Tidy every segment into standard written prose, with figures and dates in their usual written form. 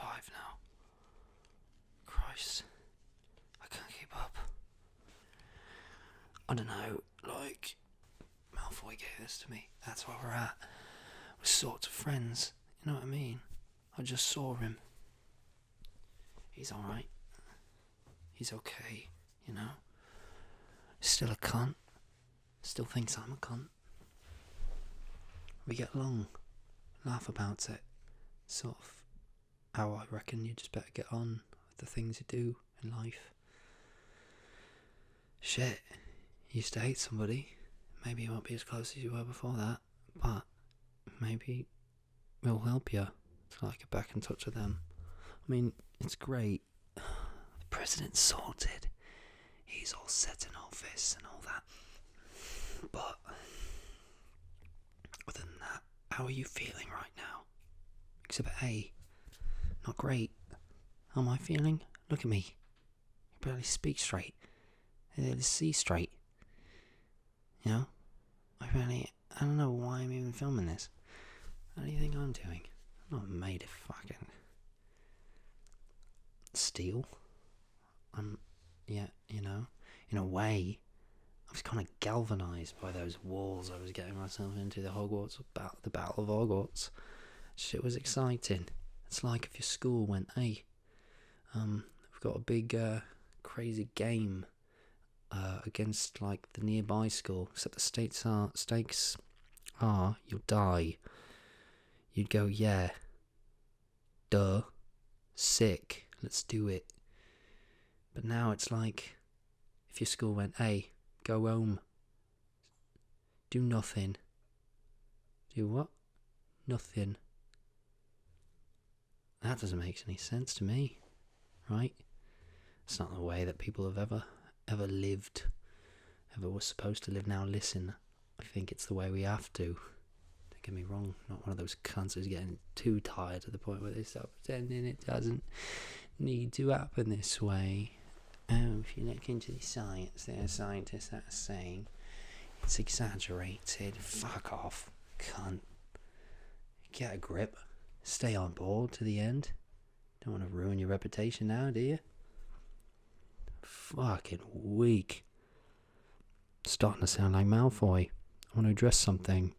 5 now. Christ. I can't keep up. I don't know, like, Malfoy gave this to me. That's where we're at. We're sort of friends, you know what I mean? I just saw him. He's alright. He's okay, you know? Still a cunt. Still thinks I'm a cunt. We get along. Laugh about it. Sort of how I reckon you just better get on with the things you do in life. Shit. You used to hate somebody. Maybe you won't be as close as you were before that. But maybe it'll help you to like get back in touch with them. I mean, it's great. The president's sorted. He's all set in office and all that. But other than that, how are you feeling right now? Exhibit A. Not great. How am I feeling? Look at me. I barely speak straight. I barely see straight. You know? I don't know why I'm even filming this. How do you think I'm doing? I'm not made of fucking steel. Yeah, you know, in a way, I was kind of galvanised by those walls I was getting myself into, the Battle of Hogwarts. Shit was exciting. It's like if your school went, hey, we've got a big, crazy game against, like, the nearby school, except the stakes are, you'll die. You'd go, yeah, duh, sick, let's do it. But now it's like, if your school went, hey, go home, do nothing. Do what? Nothing. That doesn't make any sense to me, right? It's not the way that people have ever lived, ever were supposed to live. Now listen, I think it's the way we have to. Don't get me wrong, not one of those cunts who's getting too tired to the point where they start pretending it doesn't need to happen this way. If you look into the science, there are scientists that are saying it's exaggerated. Fuck off, cunt. Get a grip. Stay on board to the end. Don't want to ruin your reputation now, do you? Fucking weak. Starting to sound like Malfoy. I want to address something.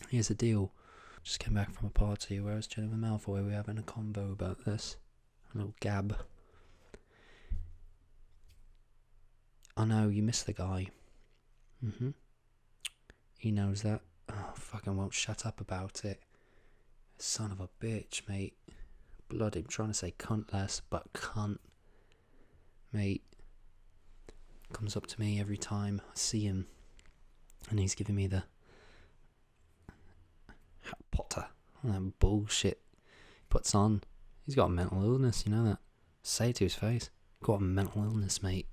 Here's the deal. Just came back from a party where I was chilling with Malfoy. We were having a convo about this. A little gab. I know, you miss the guy. He knows that. Oh, fucking won't shut up about it. Son of a bitch, mate. Bloody, I'm trying to say cunt less, but cunt. Mate. Comes up to me every time I see him. And he's giving me the Harry Potter. All that bullshit he puts on. He's got a mental illness, you know that. Say it to his face. Got a mental illness, mate.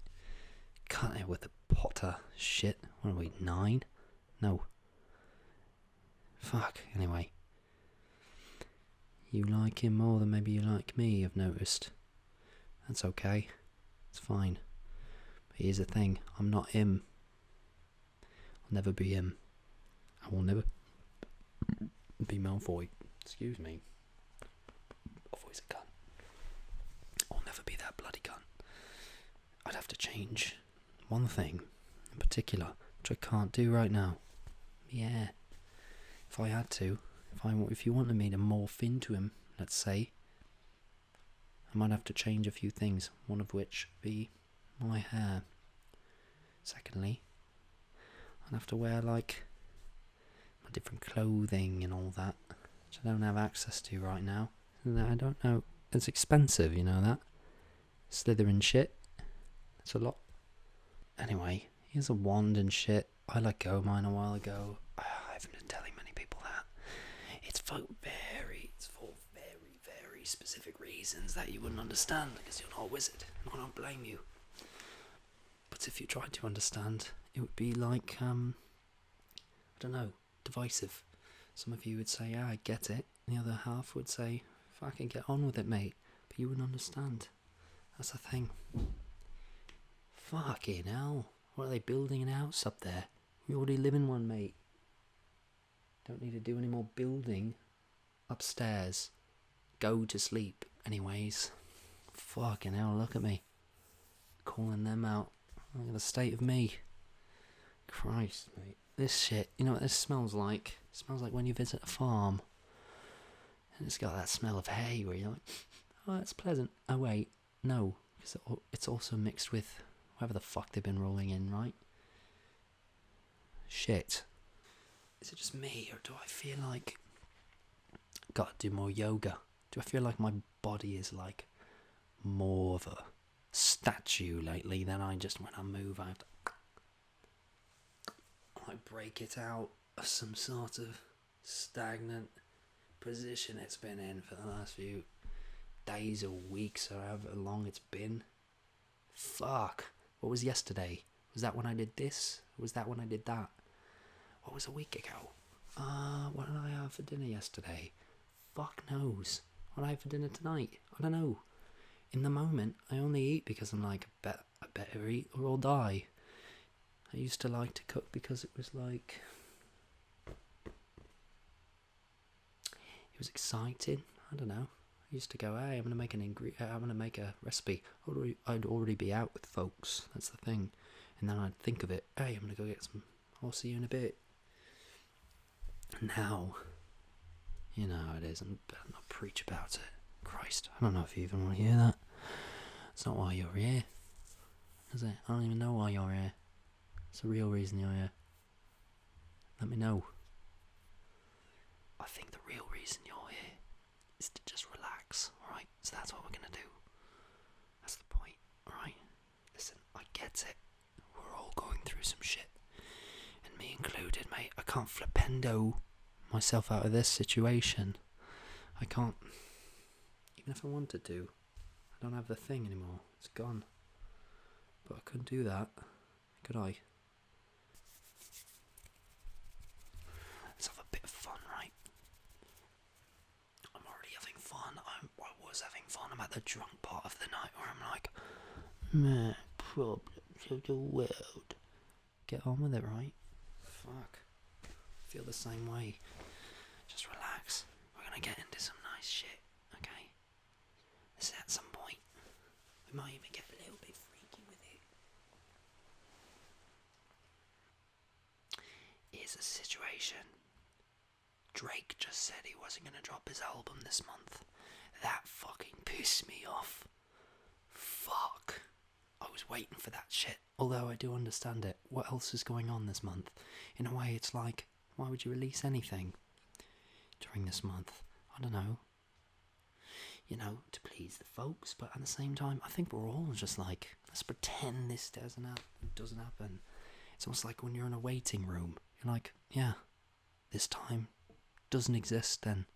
Cut it with the Potter shit. What are we, 9? No. Fuck, anyway. You like him more than maybe you like me, I've noticed. That's okay. It's fine. But here's the thing, I'm not him. I'll never be him. I will never be Malfoy. Excuse me. Malfoy's a cunt. I'll never be that bloody cunt. I'd have to change one thing in particular, which I can't do right now. Yeah. If I had to, if you wanted me to morph into him, let's say, I might have to change a few things, one of which be my hair. Secondly, I'd have to wear, like, my different clothing and all that, which I don't have access to right now. I don't know, it's expensive, you know that? Slytherin shit, it's a lot. Anyway, here's a wand and shit. I let go of mine a while ago. I haven't been telling many people that. It's for very, very specific reasons that you wouldn't understand because you're not a wizard, and I don't blame you. But if you tried to understand, it would be like, I don't know, divisive. Some of you would say, yeah, I get it. And the other half would say, fucking get on with it, mate. But you wouldn't understand. That's the thing. Fucking hell. What are they building an house up there? We already live in one, mate. Don't need to do any more building upstairs. Go to sleep Anyways, fucking hell, look at me. Calling them out. Look at the state of me. Christ, mate. This shit, you know what this smells like? It smells like when you visit a farm. And it's got that smell of hay where you're like, oh, that's pleasant. Oh, wait. No, because it's also mixed with whatever the fuck they've been rolling in, right? Shit. Is it just me, or do I feel like I've got to do more yoga? Do I feel like my body is like more of a statue lately than I just, when I move, I have to like break it out of some sort of stagnant position it's been in for the last few days or weeks or however long it's been. Fuck. What was yesterday? Was that when I did this? Was that when I did that? What was a week ago? What did I have for dinner yesterday? Fuck knows. What did I have for dinner tonight? I don't know. In the moment, I only eat because I'm like, I better eat or I'll die. I used to like to cook because it was like, it was exciting. I don't know. I used to go, hey, I'm gonna make a recipe. I'd already be out with folks. That's the thing. And then I'd think of it. Hey, I'm gonna go get some. I'll see you in a bit. Now, you know how it is. I'm better not preach about it. Christ, I don't know if you even want to hear that. It's not why you're here, is it? I don't even know why you're here. It's the real reason you're here. Let me know. I think the real reason you're here is to just relax, alright? So that's what we're gonna do. That's the point, alright? Listen, I get it. We're all going through some shit. And me included, mate. I can't flipendo myself out of this situation. I can't. Even if I wanted to. I don't have the thing anymore. It's gone. But I couldn't do that. Could I? Let's have a bit of fun, right? I'm already having fun. I was having fun. I'm at the drunk part of the night where I'm like, man, problems of the world. Get on with it, right? Fuck. Feel the same way. Just relax. We're gonna get into some nice shit, okay? This at some point. We might even get a little bit freaky with it. Here's a situation. Drake just said he wasn't gonna drop his album this month. That fucking pissed me off. Fuck. I was waiting for that shit. Although I do understand it. What else is going on this month? In a way, it's like, why would you release anything during this month? I don't know. You know, to please the folks, but at the same time, I think we're all just like, let's pretend this doesn't happen. It's almost like when you're in a waiting room. You're like, yeah, this time doesn't exist then.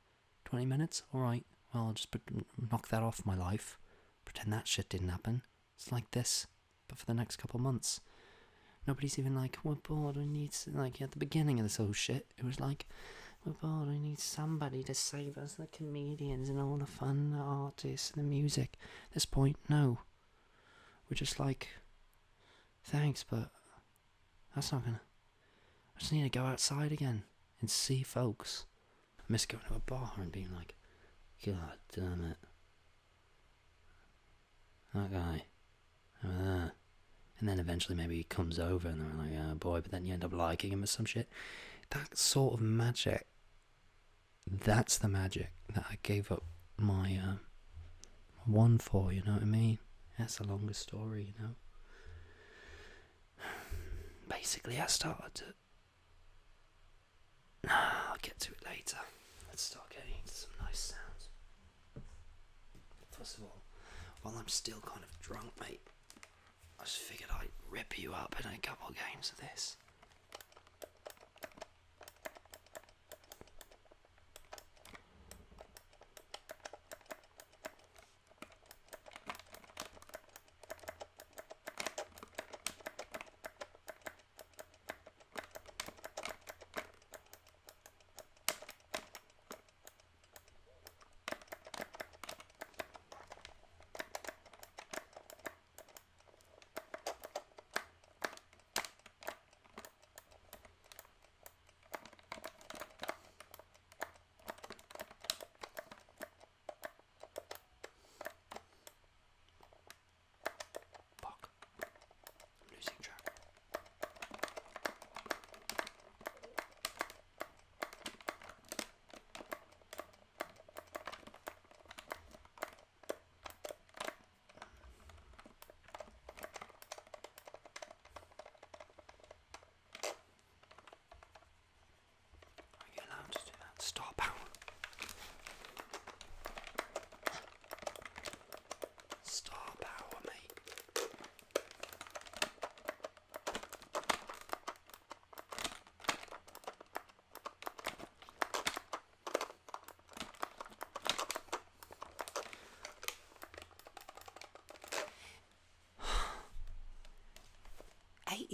20 minutes? Alright, well, I'll just knock that off my life. Pretend that shit didn't happen. It's like this, but for the next couple months. Nobody's even like, we're bored, we need, like, at the beginning of this whole shit, it was like, we're bored, we need somebody to save us, the comedians and all the fun, the artists and the music. At this point, no. We're just like, thanks, but that's not gonna, I just need to go outside again and see folks. I miss going to a bar and being like, God damn it. That guy. Over there. And then eventually maybe he comes over and they're like, oh boy, but then you end up liking him or some shit. That sort of magic. That's the magic that I gave up my one for, you know what I mean? That's a longer story, you know? Basically, I started to... I'll get to it later. Let's start getting into some nice sounds. First of all, while I'm still kind of drunk, mate, I just figured I'd rip you up in a couple of games of this.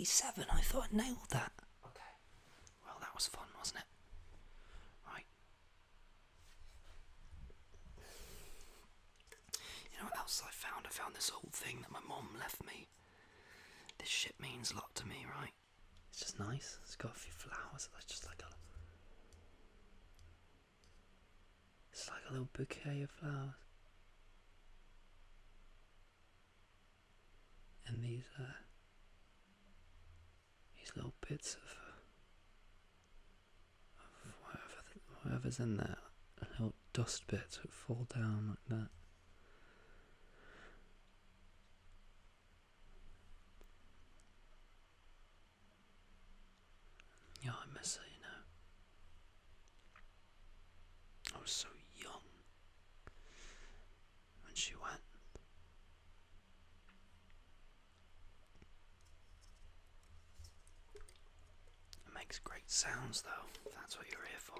27. I thought I nailed that. Okay. Well, that was fun, wasn't it? Right. You know what else I found? I found this old thing that my mom left me. This shit means a lot to me, right? It's just nice. It's got a few flowers. It's like a little bouquet of flowers. And these little bits of whatever's in there, little dust bits that fall down like that. Yeah, I miss her, you know. I was so young when she went. It makes great sounds, though, if that's what you're here for.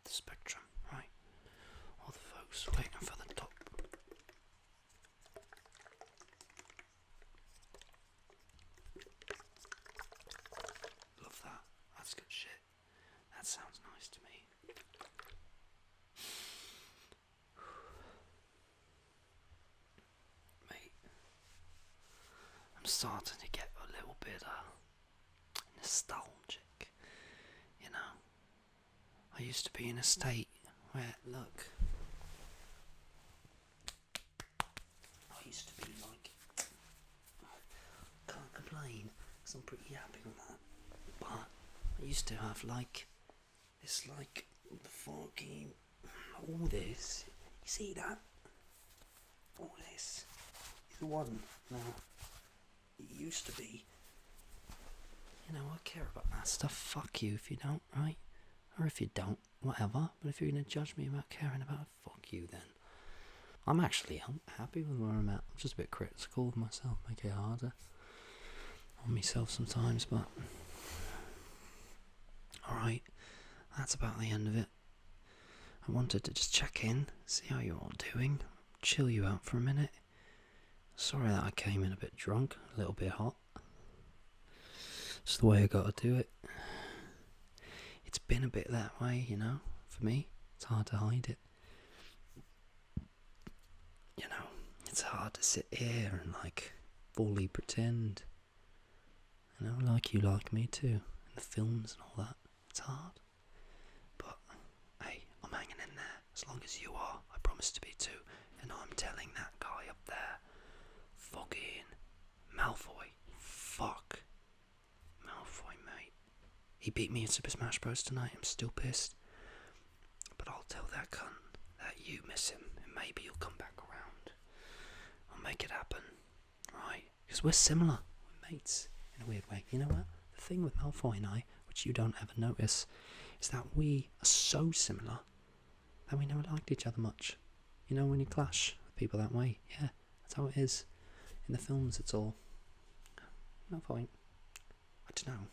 Spectrum, right? All the folks waiting for the top. Love that. That's good shit. That sounds nice to me. Mate, I'm starting to get a little bit nostalgic, you know. I used to be in a state where, look, I used to be like, can't complain, because I'm pretty happy with that, but I used to have like, this like, fucking, all this, you see that? All this is one now. It used to be, you know, I care about that stuff, fuck you if you don't, right? Or if you don't, whatever. But if you're going to judge me about caring about it, fuck you then. I'm actually happy with where I'm at. I'm just a bit critical of myself, make it harder on myself sometimes, but alright, that's about the end of it. I wanted to just check in, see how you're all doing, chill you out for a minute. Sorry that I came in a bit drunk, a little bit hot. It's the way I gotta do it. It's been a bit that way, you know, for me. It's hard to hide it. You know, it's hard to sit here and like fully pretend, you know, like you like me too, in the films and all that. It's hard. But, hey, I'm hanging in there, as long as you are. I promise to be too. And I'm telling that guy up there, fucking Malfoy, fuck Malfoy, mate. He beat me in Super Smash Bros. Tonight, I'm still pissed. But I'll tell that cunt that you miss him, and maybe he'll come back around. I'll make it happen, right? Because we're similar, we're mates, in a weird way. You know what? The thing with Malfoy and I, which you don't ever notice, is that we are so similar that we never liked each other much. You know, when you clash with people that way, yeah, that's how it is. In the films, it's all No point. I don't know.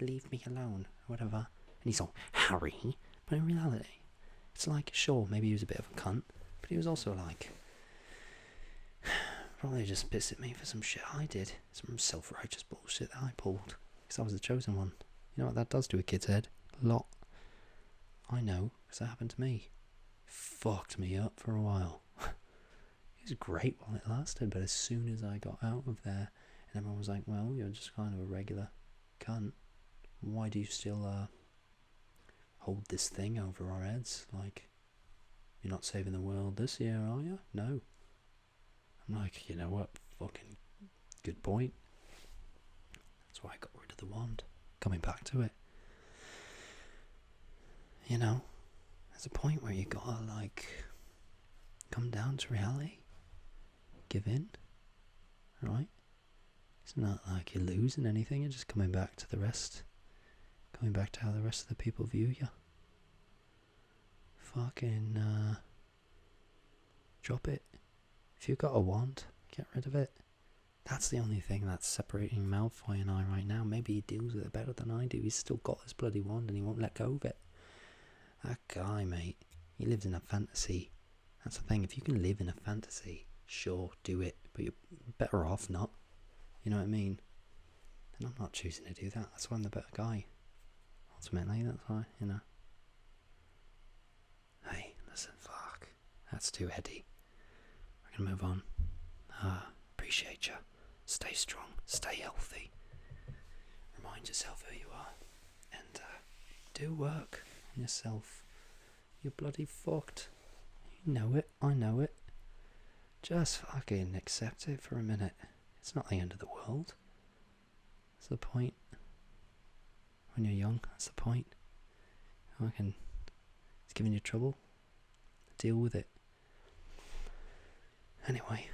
Leave me alone, or whatever. And he's all, Harry? But in reality, it's like, sure, maybe he was a bit of a cunt, but he was also like, probably just pissed at me for some shit I did. Some self-righteous bullshit that I pulled. Because I was the chosen one. You know what that does to a kid's head? A lot. I know, because that happened to me. Fucked me up for a while. It was great while it lasted, but as soon as I got out of there, and everyone was like, well, you're just kind of a regular cunt. Why do you still hold this thing over our heads? Like, you're not saving the world this year, are you? No. I'm like, you know what? Fucking good point. That's why I got rid of the wand. Coming back to it. You know, there's a point where you gotta, like, come down to reality. Give in. Right? It's not like you're losing anything, you're just coming back to the rest. Coming back to how the rest of the people view you. Fucking, drop it. If you've got a wand, get rid of it. That's the only thing that's separating Malfoy and I right now. Maybe he deals with it better than I do. He's still got this bloody wand and he won't let go of it. That guy, mate, he lives in a fantasy. That's the thing. If you can live in a fantasy, sure, do it. But you're better off not. You know what I mean? And I'm not choosing to do that. That's why I'm the better guy. Ultimately, that's why, you know. Hey, listen, fuck. That's too heady. We're gonna move on. Appreciate you. Stay strong. Stay healthy. Remind yourself who you are. And do work on yourself. You're bloody fucked. You know it. I know it. Just fucking accept it for a minute. It's not the end of the world. That's the point. When you're young, that's the point. It's giving you trouble. Deal with it. Anyway.